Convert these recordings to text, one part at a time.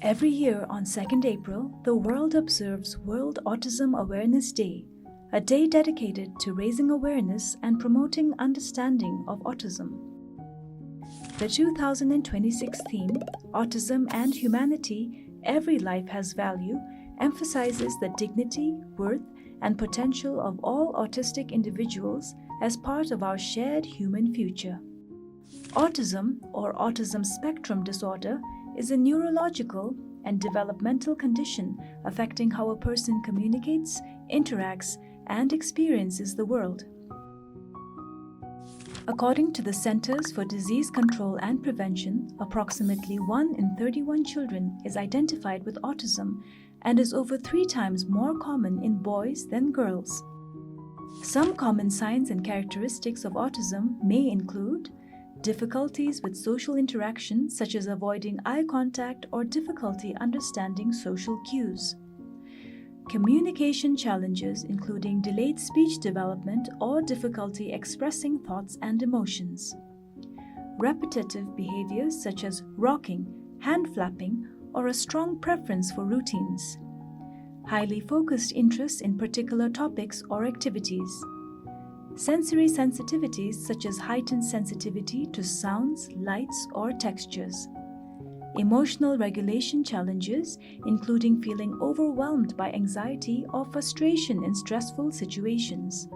Every year on 2nd April, the world observes World Autism Awareness Day, a day dedicated to raising awareness and promoting understanding of autism. The 2026 theme, Autism and Humanity, Every Life Has Value, emphasizes the dignity, worth, and potential of all autistic individuals as part of our shared human future. Autism, or autism spectrum disorder, is a neurological and developmental condition affecting how a person communicates, interacts, and experiences the world. According to the Centers for Disease Control and Prevention, approximately 1 in 31 children is identified with autism and is over 3 times more common in boys than girls. Some common signs and characteristics of autism may include difficulties with social interaction, such as avoiding eye contact or difficulty understanding social cues. Communication challenges, including delayed speech development or difficulty expressing thoughts and emotions. Repetitive behaviors such as rocking, hand flapping, or a strong preference for routines. Highly focused interest in particular topics or activities. Sensory sensitivities such as heightened sensitivity to sounds, lights, or textures. Emotional regulation challenges, including feeling overwhelmed by anxiety or frustration in stressful situations.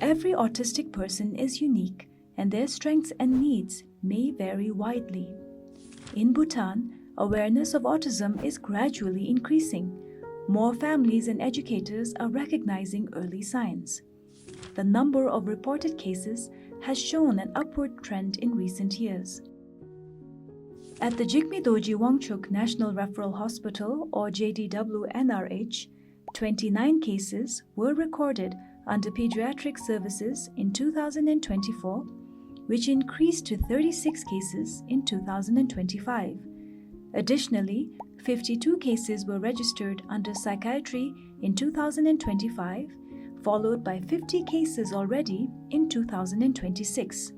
Every autistic person is unique, and their strengths and needs may vary widely. In Bhutan, awareness of autism is gradually increasing. More families and educators are recognizing early signs. The number of reported cases has shown an upward trend in recent years. At the Jigme Dorji Wangchuk National Referral Hospital, or JDW-NRH, 29 cases were recorded under pediatric services in 2024, which increased to 36 cases in 2025. Additionally, 52 cases were registered under psychiatry in 2025, followed by 50 cases already in 2026.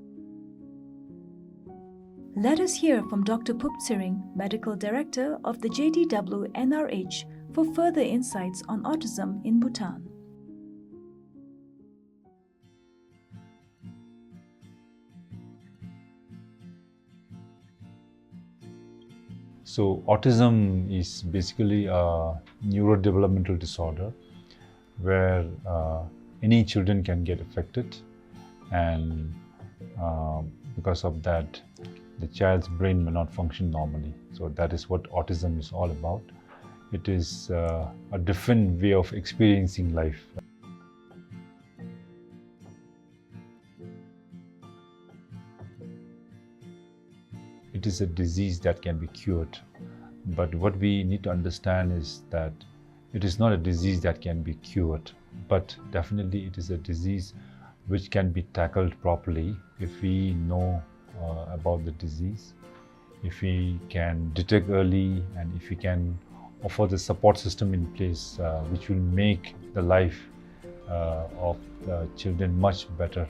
Let us hear from Dr. Puptsering, Medical Director of the JDW-NRH, for further insights on autism in Bhutan. So autism is basically a neurodevelopmental disorder where any children can get affected, and because of that, the child's brain may not function normally. So that is what autism is all about. It is a different way of experiencing life. It is a disease that can be cured, but what we need to understand is that it is not a disease that can be cured, but definitely it is a disease which can be tackled properly if we know about the disease, if we can detect early, and if we can offer the support system in place which will make the life of the children much better.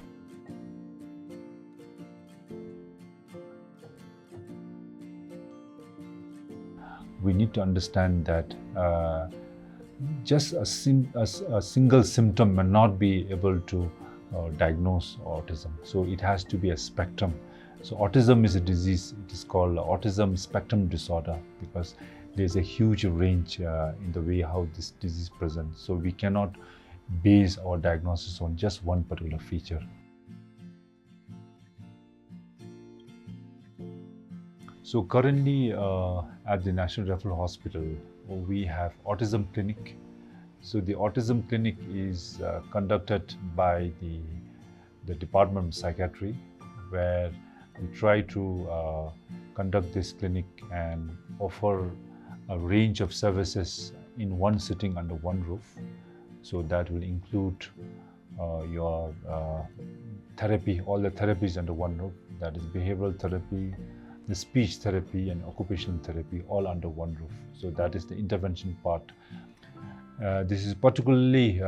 We need to understand that just a single symptom may not be able to diagnose autism. So it has to be a spectrum. So autism is a disease. It is called autism spectrum disorder because there's a huge range in the way how this disease presents. So we cannot base our diagnosis on just one particular feature. So currently at the National Referral Hospital, we have autism clinic. So the autism clinic is conducted by the Department of Psychiatry, where we try to conduct this clinic and offer a range of services in one sitting under one roof. So that will include your therapy, all the therapies under one roof, that is behavioral therapy, the speech therapy and occupational therapy, all under one roof. So that is the intervention part. This is particularly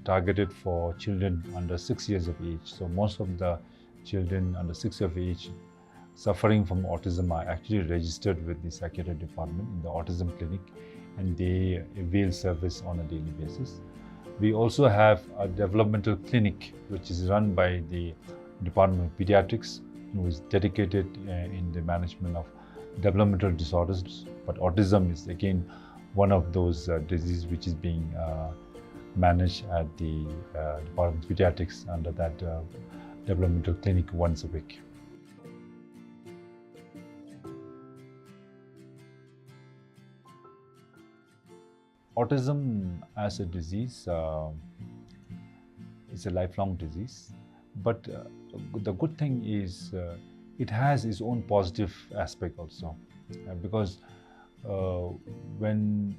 targeted for children under 6 years of age. So most of the children under 6 years of age suffering from autism are actually registered with the psychiatry department in the autism clinic, and they avail service on a daily basis. We also have a developmental clinic which is run by the Department of Pediatrics, who is dedicated in the management of developmental disorders. But autism is again one of those diseases which is being managed at the Department of Pediatrics under that developmental clinic once a week. Autism as a disease is a lifelong disease, but the good thing is it has its own positive aspect also, because when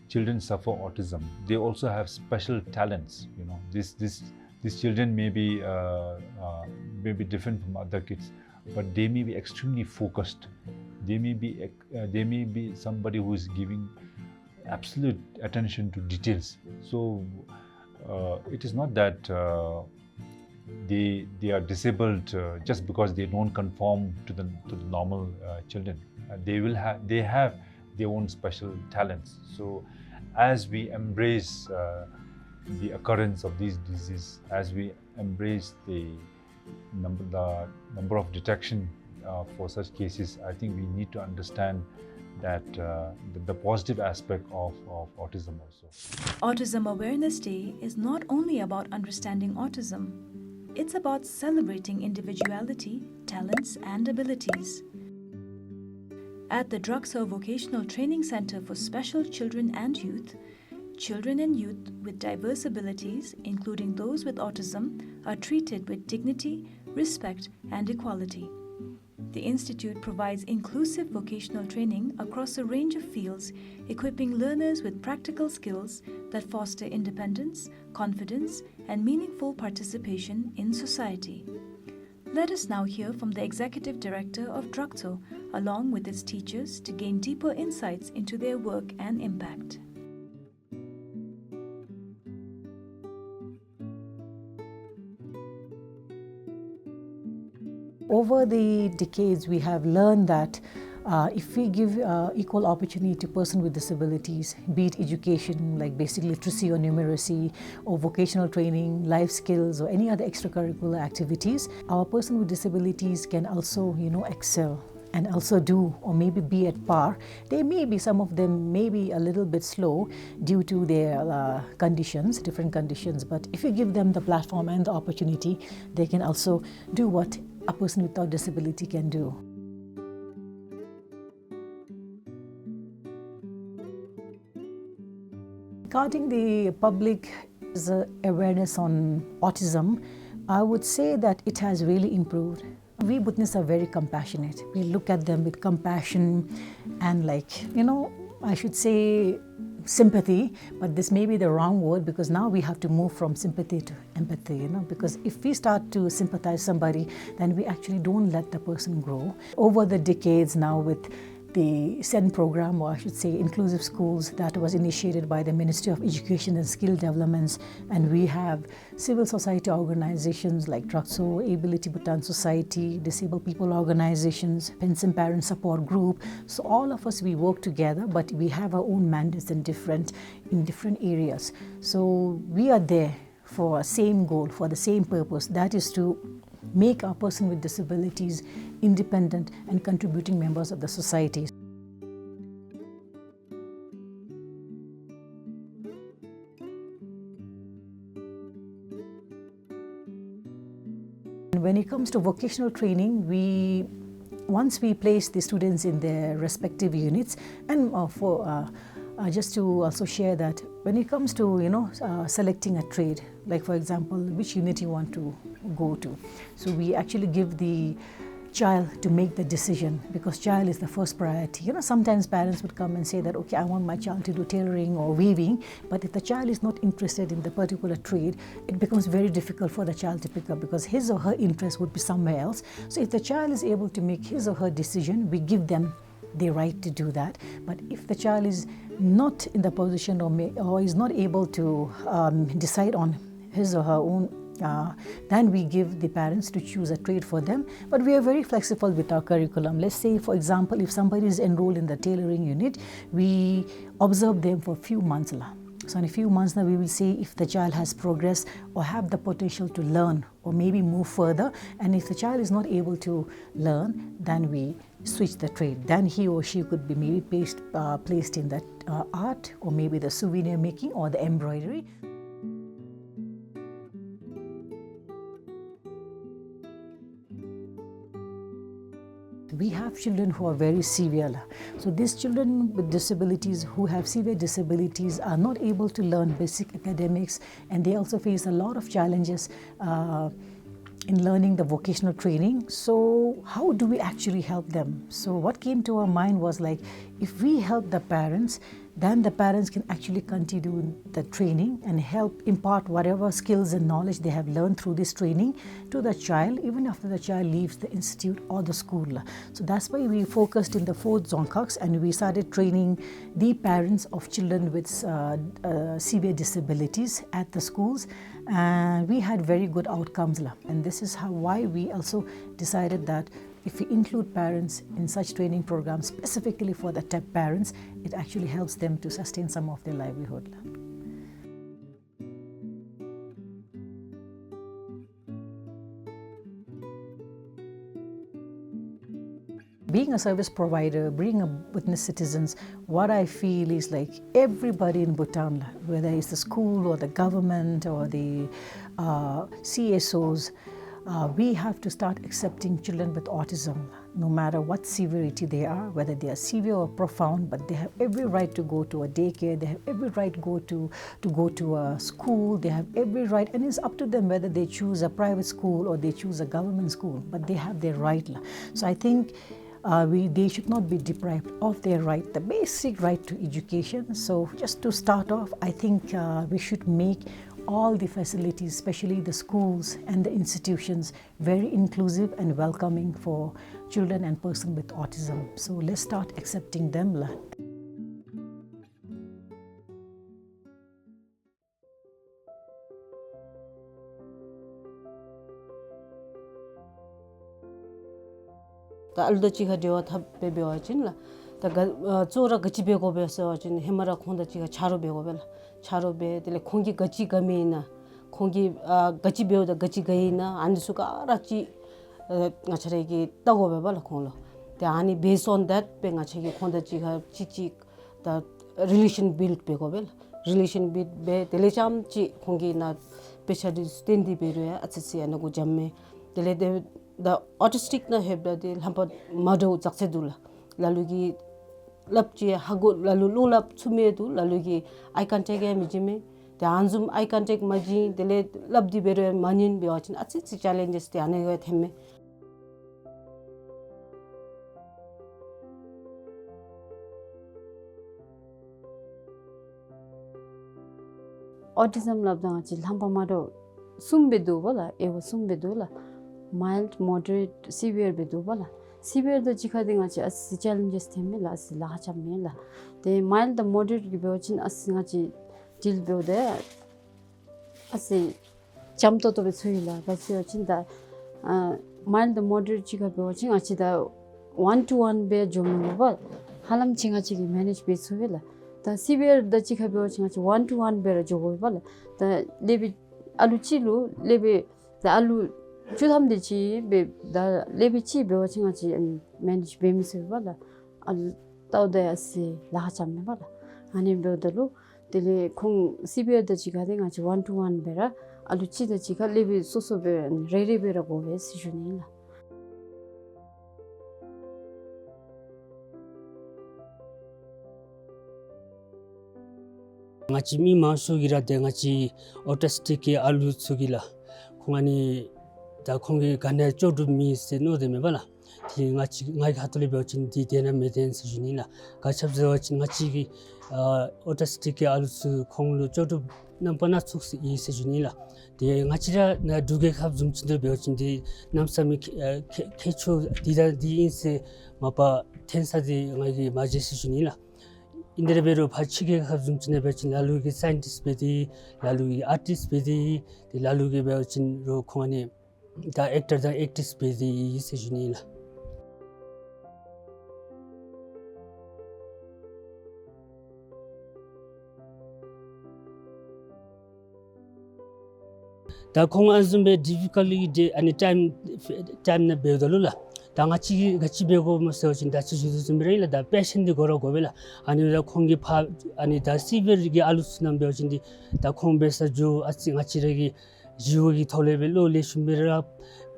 children suffer autism, they also have special talents. You know, these children may be different from other kids, but they may be extremely focused. They may be somebody who is giving absolute attention to details. So it is not that they are disabled just because they don't conform to the normal children. They have their own special talents. So as we embrace the occurrence of these diseases, as we embrace the number of detection for such cases, I think we need to understand that the positive aspect of autism also. Autism Awareness Day is not only about understanding autism, it's about celebrating individuality, talents, and abilities. At the Drugso Vocational Training Center for Special Children and Youth with diverse abilities, including those with autism, are treated with dignity, respect, and equality. The Institute provides inclusive vocational training across a range of fields, equipping learners with practical skills that foster independence, confidence, and meaningful participation in society. Let us now hear from the Executive Director of Drugso, along with its teachers, to gain deeper insights into their work and impact. Over the decades, we have learned that if we give equal opportunity to persons with disabilities, be it education like basic literacy or numeracy, or vocational training, life skills, or any other extracurricular activities, our person with disabilities can also, excel and also do or maybe be at par. They may be, some of them may be a little bit slow due to their conditions, different conditions, but if you give them the platform and the opportunity, they can also do what a person without disability can do. Regarding the public awareness on autism, I would say that it has really improved. We Bhutanese are very compassionate. We look at them with compassion and I should say sympathy, but this may be the wrong word, because now we have to move from sympathy to empathy, because if we start to sympathize somebody, then we actually don't let the person grow. Over the decades now, with the SEN program, or I should say inclusive schools, that was initiated by the Ministry of Education and Skill Developments, and we have civil society organizations like Drugso, Ability Bhutan Society, Disabled People Organizations, Pension Parent Support Group. So all of us, we work together, but we have our own mandates in different areas. So we are there for a same goal, for the same purpose, that is to make our person with disabilities independent and contributing members of the society. When it comes to vocational training, once we place the students in their respective units, and just to also share that when it comes to selecting a trade, like for example, which unit you want to go to, so we actually give the child to make the decision, because child is the first priority. Sometimes parents would come and say that, okay, I want my child to do tailoring or weaving, but if the child is not interested in the particular trade, it becomes very difficult for the child to pick up, because his or her interest would be somewhere else. So if the child is able to make his or her decision, we give them the right to do that. But if the child is not in the position or is not able to decide on his or her own, then we give the parents to choose a trade for them. But we are very flexible with our curriculum. Let's say, for example, if somebody is enrolled in the tailoring unit, we observe them for a few months. So in a few months now, we will see if the child has progressed or have the potential to learn or maybe move further. And if the child is not able to learn, then we switch the trade. Then he or she could be maybe placed in the art, or maybe the souvenir making or the embroidery. We have children who are very severe. So these children with disabilities who have severe disabilities are not able to learn basic academics, and they also face a lot of challenges in learning the vocational training. So how do we actually help them? So what came to our mind was like, if we help the parents, then the parents can actually continue the training and help impart whatever skills and knowledge they have learned through this training to the child, even after the child leaves the institute or the school. So that's why we focused in the 4th Dzongkhag, and we started training the parents of children with severe disabilities at the schools, and we had very good outcomes. And this is why we also decided that if we include parents in such training programs specifically for the TEP parents, it actually helps them to sustain some of their livelihood. Being a service provider, being a witness citizens, what I feel is like everybody in Bhutan, whether it's the school or the government or the CSOs, we have to start accepting children with autism, no matter what severity they are, whether they are severe or profound, but they have every right to go to a daycare, they have every right to go to a school, they have every right, and it's up to them whether they choose a private school or they choose a government school, but they have their right. So I think they should not be deprived of their right, the basic right to education. So just to start off, I think we should make all the facilities, especially the schools and the institutions, very inclusive and welcoming for children and persons with autism. So let's start accepting them. aldo chiga dewa thap be bewa chin la ta chora gachi be go be so chin hemara khonda chiga charo be go be la charo be tele khongi gachi game na khongi gachi be da gachi gai na an su ka ra chi nga chare gi ta go be ba la khong lo te ani based on that be nga chege khonda chiga chi the relation build be go be relation build be tele cham chi khongi na specially stendi be re atsi ana go jamme tele the autistic na have the hampa mado jaksedula lalugi lapchi hago lalu lulap chumedu lalugi I can take a mijime the anzum I can take maji dele labdi bere manin be watching atsi challenges the ane theme autism labda chil hampa mado sumbedu wala ewa sumbedu la mild, moderate, severe bedu bala. Severe the jikading as challenges temela as lachamela. The mild, the moderate gibochin as singachi deal build there. As a jump to the suila, that's your chinda. Mild, the moderate jikabochin, achida 1-to-1 bear jomuval. Halam chingachi manage be suvilla. The severe the jikabochin 1-to-1 bear jomuval. The lebi aluchilu, lebi the alu. 주담들지 나 레비치 배워칭하지 매니지 베미스 봐라 알 따오데야시 라하잠네 봐라 아니 배우들로 딜레 콩 시비어드지가 된가지 1-to-1 베라 알루치드지가 레비 소소베 레레베라고 베시주니라 ngachi mi masugira de ngachi autistic allutsugila khungani da khongi gane chodu mi se no de me bala ti ngachi ngai hatuli beochin di dena meden sujinila ga chabzo chin ngachi gi autistic alluts khonglu chodu nampana suksi i sujinila de ngachira na duge khab jumchin de beochin di namsami kecho di inse mapa 텐사디 응아기 마제시 주니라 인데레베로 바치게 가중진에 베친 라루기 사이언티스트 베디 라루기 아티스트 베디 라루기 베친 로 콩아니 다 액터 다 액티스트 베디 세주니라 다 콩안즈베 difficulty 데 아니 타임 나 베돌라 당아치 같이 배고 뭐서 진짜 지주스미래라 다 패션디 거라고 벨라 아니라 콩기 파 아니 다 시베르기 알루스남 배우진디 다 콩베서 주 아치가치르기 지오기 톨레벨로 레슈미라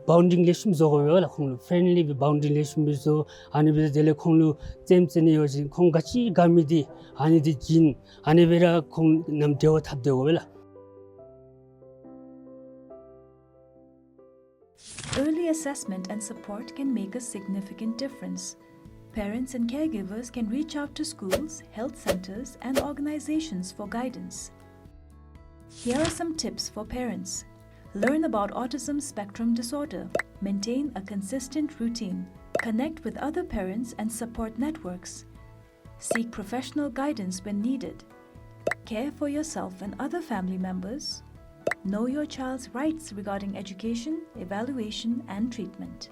바운딩 레슈미 저거벨라 콩 프렌들리 바운딩 레슈미서 아니베 델레 콩루 잼체니 요진 콩같이 가미디 아니디 진 아니베라 콩 남데오 탑데오 벨라 Early assessment and support can make a significant difference. Parents and caregivers can reach out to schools, health centers, and organizations for guidance. Here are some tips for parents. Learn about autism spectrum disorder. Maintain a consistent routine. Connect with other parents and support networks. Seek professional guidance when needed. Care for yourself and other family members. Know your child's rights regarding education, evaluation, and treatment.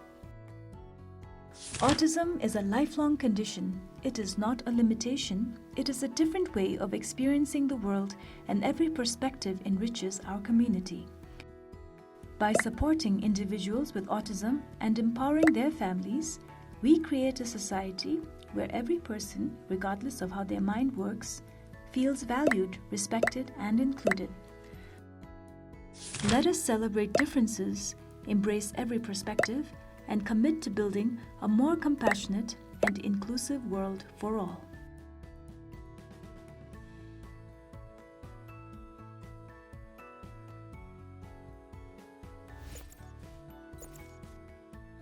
Autism is a lifelong condition. It is not a limitation. It is a different way of experiencing the world, and every perspective enriches our community. By supporting individuals with autism and empowering their families, we create a society where every person, regardless of how their mind works, feels valued, respected, and included. Let us celebrate differences, embrace every perspective, and commit to building a more compassionate and inclusive world for all.